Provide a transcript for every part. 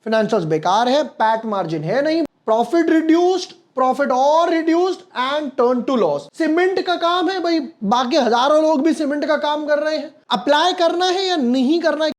Financials बेकार है, PAT margin है नहीं, प्रॉफिट रिड्यूस्ड, प्रॉफिट और reduced and turn to loss. Cement का काम है भाई, बाकी हजारों लोग भी सीमेंट का काम कर रहे हैं, अप्लाई करना है या नहीं करना है।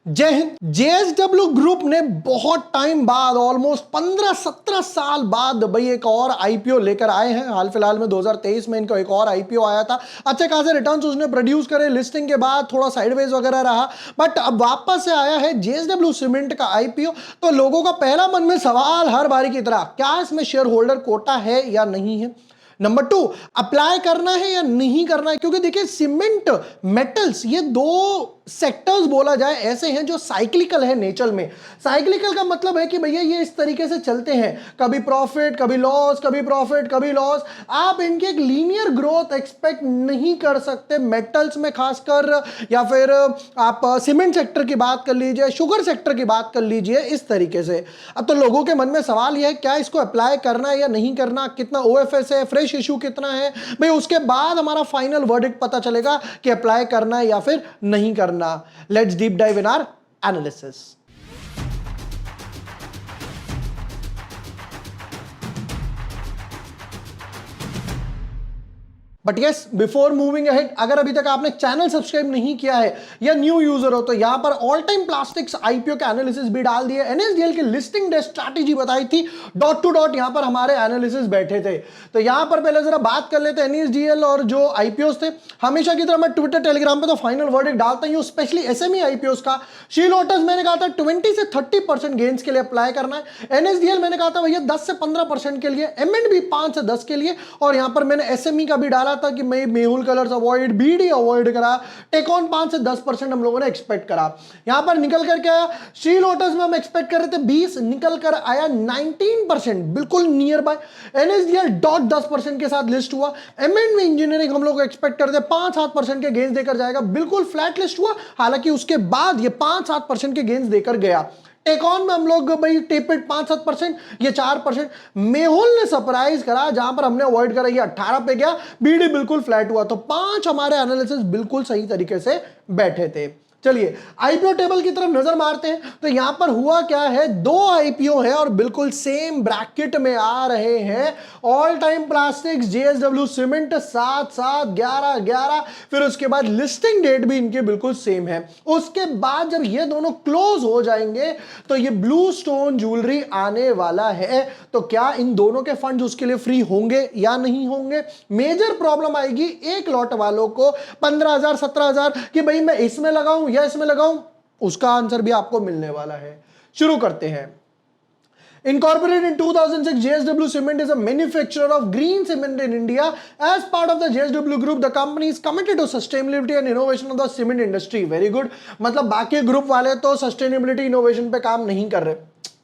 जय हिंद। जेएसडब्ल्यू ग्रुप ने बहुत टाइम बाद, ऑलमोस्ट 15-17 साल बाद भाई एक और आईपीओ लेकर आए हैं। हाल फिलहाल में 2023 में इनका एक और आईपीओ आया था, अच्छे खासे रिटर्न्स उसने प्रोड्यूस करे, लिस्टिंग के बाद थोड़ा साइडवेज वगैरह रहा, बट अब वापस से आया है जेएसडब्ल्यू सीमेंट का आईपीओ। तो लोगों का पहला मन में सवाल हर बारी की तरह, क्या इसमें शेयर होल्डर कोटा है या नहीं है। नंबर 2, अप्लाई करना है या नहीं करना है, क्योंकि देखिए सीमेंट, मेटल्स, ये दो सेक्टर्स बोला जाए ऐसे हैं जो साइक्लिकल है नेचर में। साइक्लिकल का मतलब है कि भैया ये इस तरीके से चलते हैं, कभी प्रॉफिट कभी लॉस, कभी प्रॉफिट कभी लॉस। आप इनकी एक लीनियर ग्रोथ एक्सपेक्ट नहीं कर सकते मेटल्स में खासकर, या फिर आप सीमेंट सेक्टर की बात कर लीजिए, शुगर सेक्टर की बात कर लीजिए, इस तरीके से। अब तो लोगों के मन में सवाल यह है क्या इसको अप्लाई करना है या नहीं करना, कितना ओएफएस है, फ्रेश इशू कितना है भाई, उसके बाद हमारा फाइनल वर्डिक्ट पता चलेगा कि अप्लाई करना है या फिर नहीं करना। Let's deep dive in our analysis. But yes, before moving ahead, अगर अभी तक आपने चैनल सब्सक्राइब नहीं किया है या न्यू यूजर हो तो यहां पर ऑल टाइम प्लास्टिक्स आईपीओ के एनालिसिस भी डाल दिए, एनएसडीएल की लिस्टिंग डे स्ट्रैटेजी बताई थी, डॉट टू डॉट यहां पर हमारे एनालिसिस बैठे थे। तो यहां पर पहले जरा बात कर लेते हैं एनएसडीएल और जो आईपीओस थे। हमेशा की तरह मैं ट्विटर टेलीग्राम पे तो फाइनल वर्डिक्ट डालता ही हूं, स्पेशली एसएमई आईपीओस का। शी लोटस मैंने कहा था 20 से 30% गेन्स के लिए अप्लाई करना है, एनएसडीएल मैंने कहा था भैया 10 से 15% के लिए, एमएनबी 5 से 10 के लिए, और यहां पर मैंने एसएमई का भी डाला था कि मैं Mehul colours avoid, BD avoid करा, टेकॉन 5 से 10% हम लोगों ने एक्सपेक्ट करा। यहां पर निकल कर क्या आया, शी लोटस में हम एक्सपेक्ट कर रहे थे 20, निकल कर आया 19%, बिल्कुल नियर बाय। एनएसडीएल डॉट 10% के साथ लिस्ट हुआ। एमएनबी इंजीनियरिंग हम लोग एक्सपेक्ट करते हैं 5-7% के गेन्स देकर जाएगा, बिल्कुल फ्लैट लिस्ट हुआ, हालांकि उसके बाद ये 5-7% के गेन्स देकर गया। टेकॉन में हम लोग भाई टेपिड 5-7%, ये 4%। मेहुल ने सरप्राइज करा, जहां पर हमने अवॉइड करा ये 18 पे गया, बीडी बिल्कुल फ्लैट हुआ। तो 5 हमारे एनालिसिस बिल्कुल सही तरीके से बैठे थे। चलिए आईपीओ टेबल की तरफ नजर मारते हैं। तो यहां पर हुआ क्या है, 2 आईपीओ है और बिल्कुल सेम ब्रैकेट में आ रहे हैं। All time plastics, JSW cement 7-7, 11-11, फिर उसके बाद लिस्टिंग डेट भी इनके बिल्कुल सेम है। उसके बाद जब ये दोनों क्लोज हो जाएंगे तो ये ब्लू स्टोन ज्वेलरी आने वाला है। तो क्या इन दोनों के फंड्स उसके लिए फ्री होंगे या नहीं होंगे। मेजर प्रॉब्लम आएगी एक लॉट वालों को 15,000 17,000 कि भाई मैं इसमें लगाऊं या इसमें लगाऊं, उसका आंसर भी आपको मिलने वाला है। शुरू करते हैं। Incorporated in 2006, JSW Cement is a manufacturer of green cement in India. As part of the JSW Group, the company is committed to sustainability and innovation of the cement industry. Very good. मतलब बाकी group वाले तो sustainability innovation पे काम नहीं कर रहे,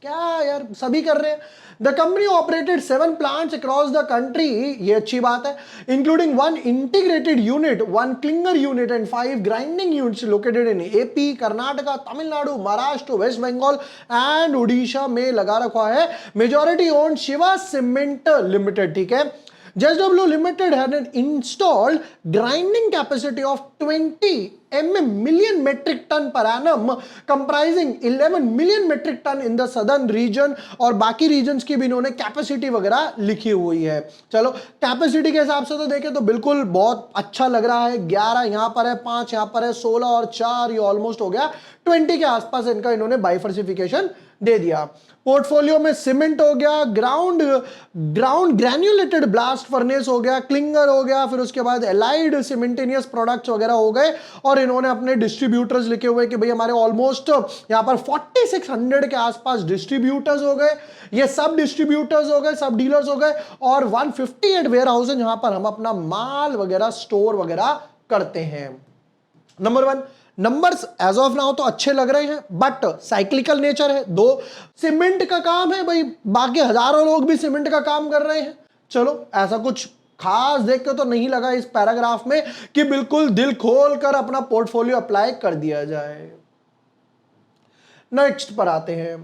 क्या यार सभी कर रहे हैं। The company operated 7 plants across the country, ये अच्छी बात है, including 1 integrated unit, 1 clinker unit and 5 grinding units located in AP, Karnataka, Tamil Nadu, Maharashtra, West Bengal and Orissa में लगा रखा है। Majority own Shiva cement limited, ठीक है। JSW Limited had an installed grinding capacity of 20 million metric ton per annum, comprising 11 million metric ton in the southern region, और बाकी regions की भी इन्होंने कैपेसिटी वगैरह लिखी हुई है। चलो कैपेसिटी के हिसाब से तो देखें तो बिल्कुल बहुत अच्छा लग रहा है। 11 यहां पर है, 5 यहां पर है, 16 और 4 ये ऑलमोस्ट हो गया 20 के आसपास इनका इन्होंने बाइफर्सिफिकेशन दे दिया। पोर्टफोलियो में सीमेंट हो गया, ग्राउंड ग्रैन्युलेटेड ब्लास्ट फर्नेस हो गया, क्लिंगर हो गया, फिर उसके बाद एलाइड सीमेंटेनियस प्रोडक्ट्स वगैरह हो गए, और इन्होंने अपने डिस्ट्रीब्यूटर्स लिखे हुए कि भाई हमारे ऑलमोस्ट यहां पर 4600 के आसपास डिस्ट्रीब्यूटर्स हो गए, ये सब डिस्ट्रीब्यूटर्स हो गए, सब डीलर्स हो गए, और 158 वेयर हाउस जहां पर हम अपना माल वगैरह स्टोर वगैरह करते हैं। Number 1, numbers as of now तो अच्छे लग रहे हैं, बट साइक्लिकल नेचर है। 2, सीमेंट का काम है भाई, बाकी हजारों लोग भी सीमेंट का काम कर रहे हैं। चलो ऐसा कुछ खास देख के तो नहीं लगा इस पैराग्राफ में कि बिल्कुल दिल खोल कर अपना पोर्टफोलियो अप्लाई कर दिया जाए। नेक्स्ट पर आते हैं।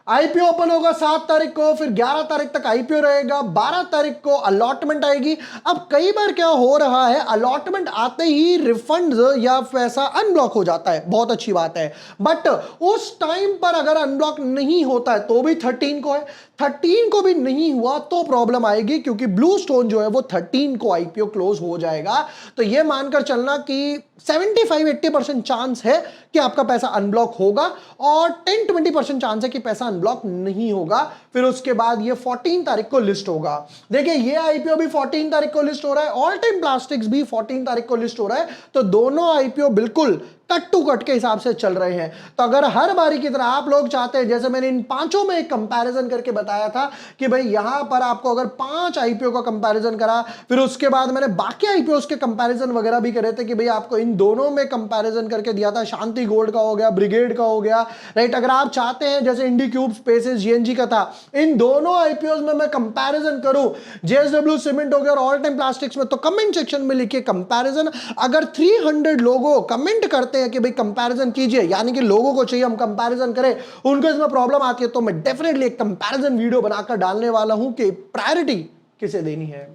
आईपीओ ओपन होगा 7 तारीख को, फिर 11 तारीख तक आईपीओ रहेगा, 12 तारीख को अलॉटमेंट आएगी। अब कई बार क्या हो रहा है, अलॉटमेंट आते ही रिफंड या पैसा अनब्लॉक हो जाता है, बहुत अच्छी बात है, बट उस टाइम पर अगर अनब्लॉक नहीं होता है तो भी 13 को है, 13 को भी नहीं हुआ तो प्रॉब्लम आएगी, क्योंकि ब्लू स्टोन जो है वो 13 को आईपीओ क्लोज हो जाएगा। तो यह मानकर चलना कि 75-80% चांस है कि आपका पैसा अनब्लॉक होगा और 10-20% चांस है कि पैसा अनब्लॉक नहीं होगा। फिर उसके बाद ये 14 तारीख को लिस्ट होगा। देखिए ये आईपीओ भी 14 तारीख को लिस्ट हो रहा है, ऑल टाइम प्लास्टिक्स भी 14 तारीख को लिस्ट हो रहा है, तो दोनों आईपीओ बिल्कुल कट टू कट के हिसाब से चल रहे हैं। तो अगर हर बारी की तरह आप लोग चाहते हैं, जैसे मैंने इन पांचों में एक कंपैरिजन करके बताया था कि भाई यहां पर आपको अगर 5 आईपीओ का कंपैरिजन करा, फिर उसके बाद मैंने बाकी आईपीओ के कंपैरिजन वगैरह भी करे थे कि भाई आपको इन दोनों में कंपैरिजन करके दिया था, शांति गोल्ड का हो गया, ब्रिगेड का हो गया, राइट। अगर आप चाहते हैं जैसे इंडिक्यूब स्पेसेस जीएनजी का था, इन दोनों आईपीओ में मैं कंपैरिजन करूं, जेएसडब्ल्यू सीमेंट हो गया और ऑल टाइम प्लास्टिक्स में, तो कमेंट सेक्शन में लिखिए कंपैरिजन। अगर 300 लोगों कमेंट करते हैं कि भाई कंपैरिजन कीजिए, यानी कि लोगों को चाहिए हम कंपैरिजन करें, उनको इसमें प्रॉब्लम आती है, तो मैं डेफिनेटली एक कंपैरिजन वीडियो बनाकर डालने वाला हूं कि प्रायोरिटी किसे देनी है।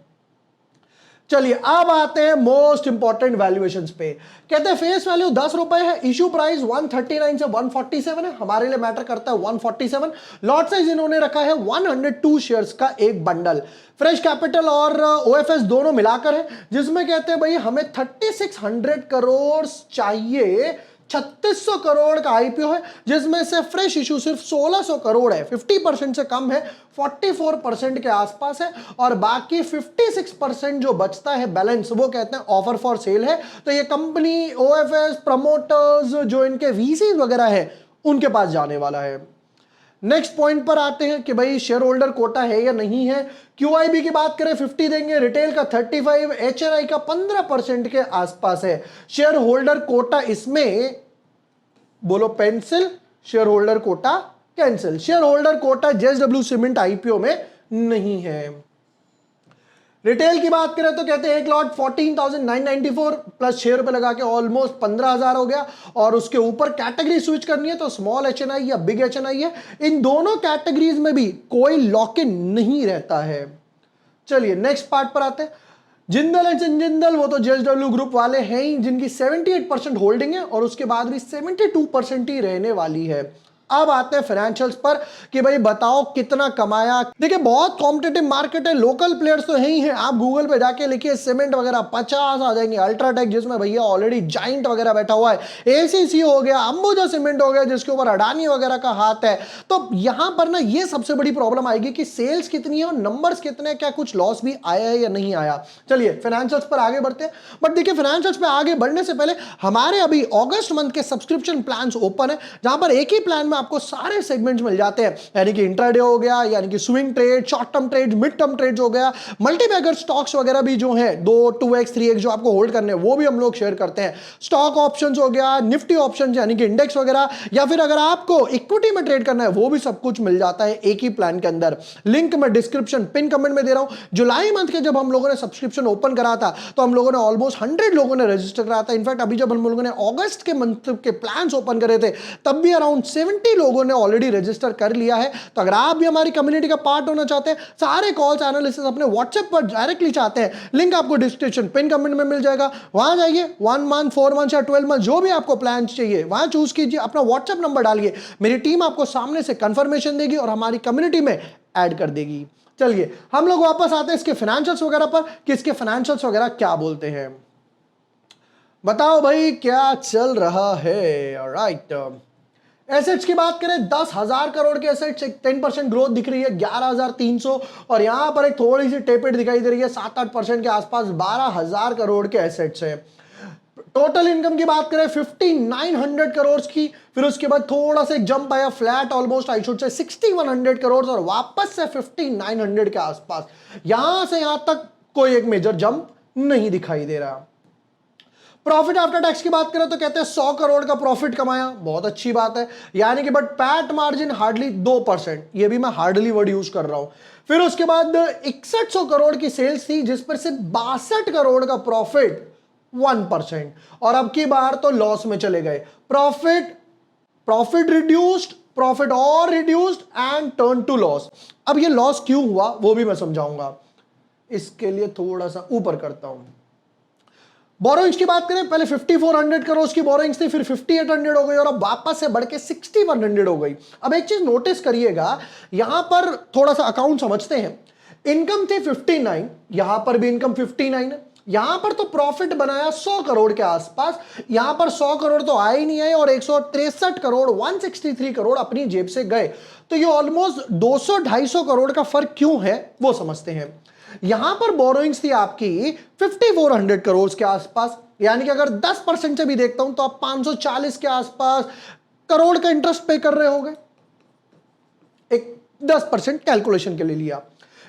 चलिए अब आते हैं मोस्ट इंपॉर्टेंट वैल्यूएशंस पे। कहते हैं फेस वैल्यू 10 रुपए है, इश्यू प्राइस 139 से 147 है, हमारे लिए मैटर करता है 147। लॉट साइज इन्होंने रखा है 102 शेयर्स का एक बंडल, फ्रेश कैपिटल और ओएफएस दोनों मिलाकर है, जिसमें कहते हैं भाई हमें 3600 करोड़ चाहिए। 3600 करोड़ का आईपीओ है, जिसमें से फ्रेश इशू सिर्फ 1600 करोड़ है, 50% से कम है, 44% के आसपास है, और बाकी 56% जो बचता है बैलेंस, वो कहते हैं ऑफर फॉर सेल है। तो ये कंपनी, ओएफएस, प्रमोटर्स, जो इनके वीसी वगैरह है, उनके पास जाने वाला है। नेक्स्ट पॉइंट पर आते हैं कि भाई शेयर होल्डर कोटा है या नहीं है। क्यूआईबी की बात करें 50 देंगे, रिटेल का 35, एचएनआई का 15% के आसपास है। शेयर होल्डर कोटा इसमें बोलो pencil, share holder quota cancel. Share holder quota JSW cement IPO में नहीं है। रिटेल की बात करें तो कहते हैं एक लॉट 14,994 प्लस 6 रुपए लगा के ऑलमोस्ट 15,000 हो गया, और उसके ऊपर कैटेगरी स्विच करनी है तो स्मॉल एचएनआई या बिग एचएनआई है। इन दोनों कैटेगरीज में भी कोई लॉक इन नहीं रहता है। चलिए नेक्स्ट पार्ट पर आते हैं। जिंदल एंड जिंदल, वो तो जेएसडब्ल्यू ग्रुप वाले हैं ही, जिनकी 78% होल्डिंग है और उसके बाद भी 72% ही रहने वाली है। अब आते हैं फाइनेंशियल्स पर कि भाई बताओ कितना कमाया। देखिए बहुत कॉम्पिटिटिव मार्केट है, लोकल प्लेयर्स तो है ही हैं, आप गूगल पे जाके लिखिए सीमेंट वगैरह 50 आ जाएंगे, अल्ट्राटेक जिसमें भैया ऑलरेडी जाइंट वगैरह बैठा हुआ है, एसीसी हो गया, अंबुजा सीमेंट हो गया जिसके ऊपर अडानी वगैरह का हाथ है। तो यहां पर ना ये सबसे बड़ी प्रॉब्लम आएगी कि सेल्स कितनी है और नंबर्स कितने, क्या कुछ लॉस भी आया है या नहीं आया। चलिए फाइनेंशियल्स पर आगे बढ़ते हैं, बट देखिए फाइनेंशियल्स पे आगे बढ़ने से पहले हमारे अभी अगस्त मंथ के सब्सक्रिप्शन प्लान ओपन है, जहां पर एक ही प्लान में आपको सारे सेगमेंट्स मिल जाते हैं, यानी कि इंट्राडे हो गया, यानी कि swing trade, short term trade, mid term trade हो गया, मल्टीबैगर स्टॉक्स वगैरह भी जो है 2x 3x जो आपको होल्ड करने हैं वो भी हम लोग शेयर करते हैं, स्टॉक ऑप्शंस हो गया, निफ्टी ऑप्शंस यानी कि इंडेक्स वगैरह, या फिर अगर आपको इक्विटी में ट्रेड करना है वो भी सब कुछ मिल जाता है एक ही प्लान के अंदर। लिंक मैं डिस्क्रिप्शन पिन कमेंट में दे रहा हूं। जुलाई मंथ के जब हम लोगों ने सब्सक्रिप्शन ओपन करा था तो हम लोगों ने ऑलमोस्ट 100 लोगों ने रजिस्टर करा था। इनफैक्ट अभी जब हम लोगों ने अगस्त के मंथ के प्लान्स ओपन करे थे तब भी अराउंड 70 लोगों ने ऑलरेडी रजिस्टर कर लिया है। तो अगर आप भी हमारी कम्युनिटी का पार्ट होना चाहते हैं, सारे कॉल्स एनालिसिस अपने व्हाट्सएप पर डायरेक्टली चाहते हैं, लिंक आपको डिस्क्रिप्शन पिन कमेंट में मिल जाएगा। वहां जाइए, 1 मंथ 4 मंथ या 12 मंथ जो भी आपको प्लान चाहिए वहां चूज कीजिए, अपना व्हाट्सएप नंबर डालिए, मेरी टीम आपको सामने से कंफर्मेशन देगी और हमारी कम्युनिटी में ऐड कर देगी। चलिए हम लोग वापस आते हैं इसके फाइनेंशियल्स वगैरह पर कि इसके फाइनेंशियल्स वगैरह क्या बोलते हैं। बताओ भाई क्या चल रहा है। ऑलराइट, एसेट्स की बात करें 10,000 करोड़ के एसेट्स, 10% ग्रोथ दिख रही है 11,300, और यहां पर एक थोड़ी सी टेपेड दिखाई दे रही है 7-8% के आसपास, 12,000 करोड़ के एसेट्स है। टोटल इनकम की बात करें 5,900 करोड़ की, फिर उसके बाद थोड़ा सा एक जंप आया, flat almost I should say 6,100 crore, और वापस से 5,900 के आसपास। यहां से यहां तक कोई एक मेजर जंप नहीं दिखाई दे रहा। प्रॉफिट आफ्टर टैक्स की बात करें तो कहते हैं 100 करोड़ का प्रॉफिट कमाया, बहुत अच्छी बात है, यानी कि बट पैट मार्जिन हार्डली 2%, ये भी मैं हार्डली वर्ड यूज कर रहा हूं। फिर उसके बाद 6100 करोड़ की सेल्स थी जिस पर से 62 करोड़ का प्रॉफिट, 1%, और अब की बार तो लॉस में चले गए। प्रॉफिट रिड्यूस्ड, प्रॉफिट और reduced and turn to loss. अब ये लॉस क्यों हुआ वो भी मैं समझाऊंगा, इसके लिए थोड़ा सा ऊपर करता हूं। बोरोइंग्स की बात करें, पहले 5400 करोड़ की बोरोइंग्स थी, फिर 5800 हो गई और अब वापस से बढ़ के 6100 हो गई। अब एक चीज नोटिस करिएगा, यहां पर थोड़ा सा अकाउंट समझते हैं। इनकम थी 59, यहां पर भी इनकम 59 है, यहां पर तो प्रॉफिट बनाया 100 करोड़ के आसपास, यहां पर 100 करोड़ तो आए नहीं आए और 163 करोड़ 163 करोड़ अपनी जेब से गए। तो ये ऑलमोस्ट 200-250 करोड़ का फर्क क्यों है वो समझते हैं। यहां पर बोरोइंग्स थी आपकी 5400 करोड़ के आसपास, यानी कि अगर 10% से भी देखता हूं तो आप 540 के आसपास करोड़ का इंटरेस्ट पे कर रहे होगे, एक 10% कैलकुलेशन के लिए लिया।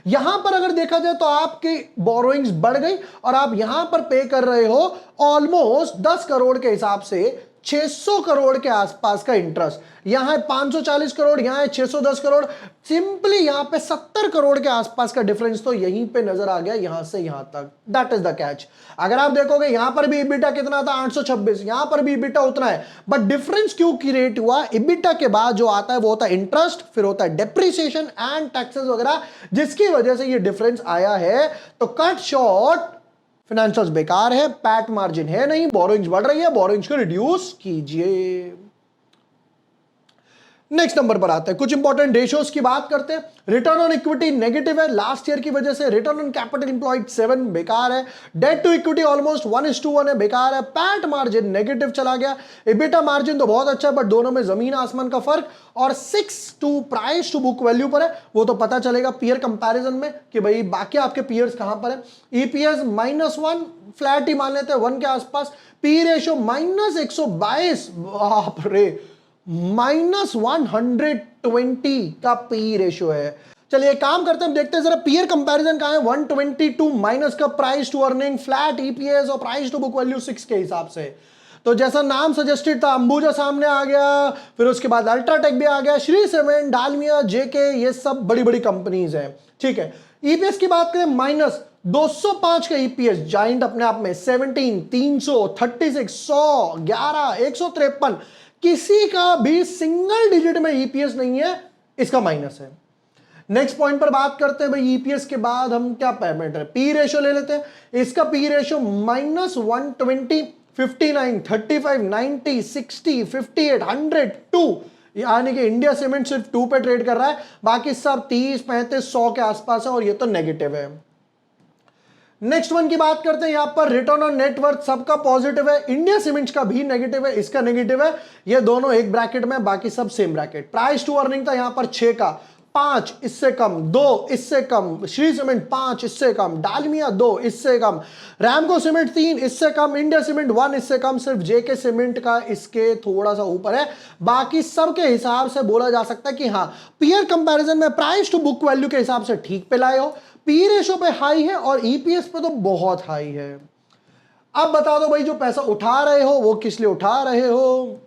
यहां पर अगर देखा जाए तो आपकी बोरोइंग्स बढ़ गई और आप यहां पर पे कर रहे हो ऑलमोस्ट 10 करोड़ के हिसाब से 600 करोड़ के आसपास का इंटरेस्ट। यहां है 540 करोड़, यहां है 610 करोड़, सिंपली यहां पे 70 करोड़ के आसपास का डिफरेंस तो यहीं पे नजर आ गया, यहां से यहां तक। That is the catch. अगर आप देखोगे यहां पर भी इबिटा कितना था, 826, यहां पर भी इबिटा उतना है, बट डिफरेंस क्यों क्रिएट हुआ? इबिटा के बाद जो आता है वो होता है इंटरेस्ट, फिर होता है डेप्रिसिएशन एंड टैक्सेस वगैरह, जिसकी वजह से ये डिफरेंस आया है। तो कट शॉर्ट, फाइनेंशियल्स बेकार है, पैट मार्जिन है नहीं, बोरोइंग्स बढ़ रही है, बोरोइंग्स को रिड्यूस कीजिए। नेक्स्ट नंबर पर आते हैं, कुछ इंपॉर्टेंट रेशियोज की बात करते हैं। रिटर्न ऑन इक्विटी नेगेटिव है लास्ट ईयर की वजह से, रिटर्न ऑन कैपिटल एम्प्लॉयड 7 बेकार है, डेट टू इक्विटी ऑलमोस्ट 1:1 है, बेकार है, पैट मार्जिन नेगेटिव चला गया, इबिटा मार्जिन तो बहुत अच्छा है बट दोनों में जमीन आसमान का फर्क, और 6 to price to book value पर है। वो तो पता चलेगा पीयर कंपैरिजन में कि भाई बाकी आपके पीयर्स कहां पर है। ईपीएस -1, फ्लैट ही मान लेते हैं 1 के आसपास, पी रेशियो -122, बाप रे, -120 का पी रेशियो है। चलिए एक काम करते हैं, देखते हैं जरा पीयर कंपैरिजन कहां है। 122 माइनस का price to earning, flat EPS और प्राइस टू बुक वैल्यू 6 के हिसाब से। तो जैसा नाम सजेस्टेड था, अंबुजा सामने आ गया, फिर उसके बाद अल्ट्राटेक भी आ गया, श्री सीमेंट, डालमिया, जेके, ये सब बड़ी बड़ी कंपनीज हैं। ठीक है, ईपीएस की बात करें -205 का ईपीएस, जाइंट अपने आप में 17, 300, 36, 100, 11, 153, किसी का भी सिंगल डिजिट में ईपीएस नहीं है, इसका माइनस है। नेक्स्ट पॉइंट पर बात करते हैं, भाई ईपीएस के बाद हम क्या पैरामीटर, पी रेशियो ले लेते हैं। इसका पी रेशियो -120, 59, 35, 90, 60, 58, 100, 2, यानी कि इंडिया सीमेंट सिर्फ 2 पे ट्रेड कर रहा है, बाकी सब 30, 35, 100 के आसपास है और ये तो नेगेटिव है। नेक्स्ट वन की बात करते हैं, यहां पर रिटर्न ऑन नेटवर्थ सबका पॉजिटिव है, इंडिया सीमेंट्स का भी नेगेटिव है, इसका नेगेटिव है, ये दोनों एक ब्रैकेट में, बाकी सब same bracket. Price to earning था यहां पर 6 का, 5 इससे कम, 2 इससे कम, श्री सीमेंट 5 इससे कम, डालमिया 2 इससे कम, रैमको सीमेंट 3 इससे कम, इंडिया सीमेंट 1 इससे कम, सिर्फ जेके सीमेंट का इसके थोड़ा सा ऊपर है। बाकी सब के हिसाब से बोला जा सकता है कि हाँ, पीयर कंपैरिजन में प्राइस टू बुक वैल्यू के हिसाब से ठीक पे लाए हो, पी रेशो पे हाई है और ईपीएस पे तो बहुत हाई है। अब बता दो भाई, जो पैसा उठा रहे हो वो किस लिए उठा रहे हो?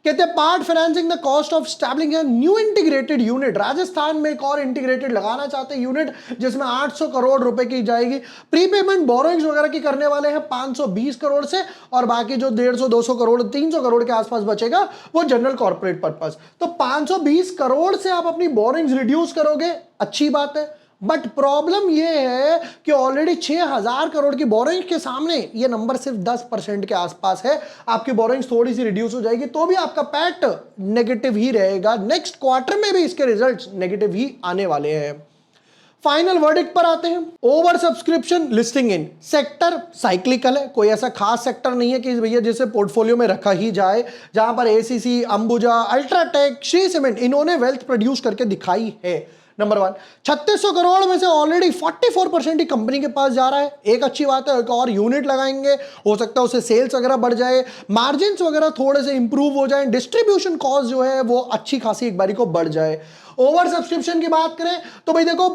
कहते हैं part financing the cost of establishing a new integrated unit, Rajasthan में एक और इंटीग्रेटेड लगाना चाहते हैं यूनिट, जिसमें 800 करोड़ रुपए की जाएगी। प्रीपेमेंट बोरोइंग्स वगैरह की करने वाले हैं 520 करोड़ से, और बाकी जो 150, 200 करोड़, 300 करोड़ के आसपास बचेगा वो जनरल कॉर्पोरेट पर्पस। तो 520 करोड़ से आप अपनी बोरोइंग्स रिड्यूस करोगे, अच्छी बात है, बट प्रॉब्लम यह है कि ऑलरेडी 6000 करोड़ की बोरोइंग के सामने ये नंबर सिर्फ 10% के आसपास है। आपकी बोरोइंग्स थोड़ी सी रिड्यूस हो जाएगी तो भी आपका पैट नेगेटिव ही रहेगा, नेक्स्ट क्वार्टर में भी इसके रिजल्ट्स नेगेटिव ही आने वाले हैं। फाइनल वर्डिक्ट पर आते हैं, over subscription listing in sector cyclical है, कोई ऐसा खास सेक्टर नहीं है कि भैया जिसे पोर्टफोलियो में रखा ही जाए। जहां पर ACC, Ambuja, UltraTech, Shri cement, इन्होंने वेल्थ प्रोड्यूस करके दिखाई है। नंबर 1, 3600 करोड़ में से ऑलरेडी 44% ही कंपनी के पास जा रहा है, एक अच्छी बात है। एक और यूनिट लगाएंगे, हो सकता है उससे सेल्स वगैरह बढ़ जाए, मार्जिन्स वगैरह थोड़े से इंप्रूव हो जाए, डिस्ट्रीब्यूशन कॉस्ट जो है वो अच्छी खासी एक बारी को बढ़ जाए। ओवर सब्सक्रिप्शन की बात करें तो भाई देखो,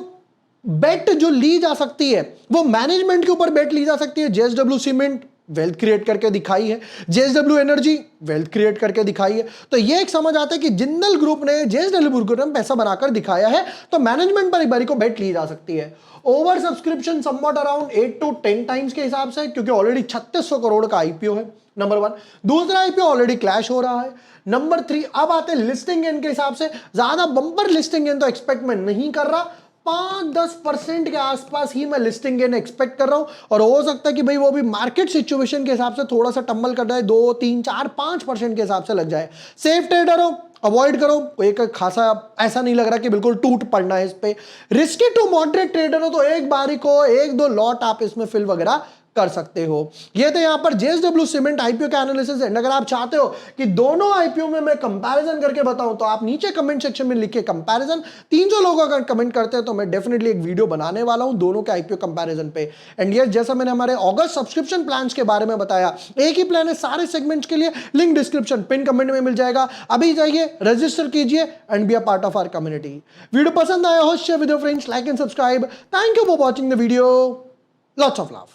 बेट जो ली जा सकती है वो मैनेजमेंट के ऊपर बेट ली जा सकती है। जेएसडब्ल्यू सीमेंट वेल्थ क्रिएट करके दिखाई है, जेएसडब्ल्यू एनर्जी वेल्थ क्रिएट करके दिखाई है। तो ये एक समझ आता है कि जिंदल ग्रुप ने जेएसडब्ल्यू ग्रुप में पैसा बनाकर दिखाया है, तो मैनेजमेंट पर एक बारी को बेट ली जा सकती है। Over subscription somewhat around 8 to 10 times के हिसाब से, क्योंकि ऑलरेडी 3600 करोड़ का आईपीओ है, नंबर 1। दूसरा आईपीओ ऑलरेडी क्लैश हो रहा है। नंबर 3, अब आते हैं लिस्टिंग गेन के हिसाब से। ज्यादा बंपर लिस्टिंग गेन तो एक्सपेक्ट मैं नहीं कर रहा, 5-10% के आसपास ही मैं लिस्टिंग गेन एक्सपेक्ट कर रहा हूं। और हो सकता है कि भाई वो भी मार्केट सिचुएशन के हिसाब से थोड़ा सा टम्बल कर जाए, 2, 3, 4, 5% के हिसाब से लग जाए। सेफ ट्रेडर हो, अवॉइड करो, एक खासा ऐसा नहीं लग रहा कि बिल्कुल टूट पड़ना है इस पे। रिस्की टू मॉडरेट ट्रेडर हो तो एक बारी को 1-2 लॉट आप इसमें फिल वगैरह कर सकते हो। ये थे यहां पर जेएसडब्ल्यू सीमेंट आईपीओ का एनालिसिस। एंड अगर आप चाहते हो कि दोनों आईपीओ में मैं कंपैरिजन करके बताऊं तो आप नीचे कमेंट सेक्शन में लिख के कंपैरिजन, 300 लोग अगर कमेंट करते हैं तो मैं डेफिनेटली एक वीडियो बनाने वाला हूं दोनों के आईपीओ कंपैरिजन पे। एंड यस, जैसा मैंने हमारे अगस्त सब्सक्रिप्शन प्लान्स के बारे में बताया, एक ही प्लान है सारे सेगमेंट्स के लिए, लिंक डिस्क्रिप्शन पिन कमेंट में मिल जाएगा। अभी जाइए, रजिस्टर कीजिए and be a part of our community. Video पसंद आया हो, share with your friends, like and subscribe. Thank you for watching the video. Lots of love.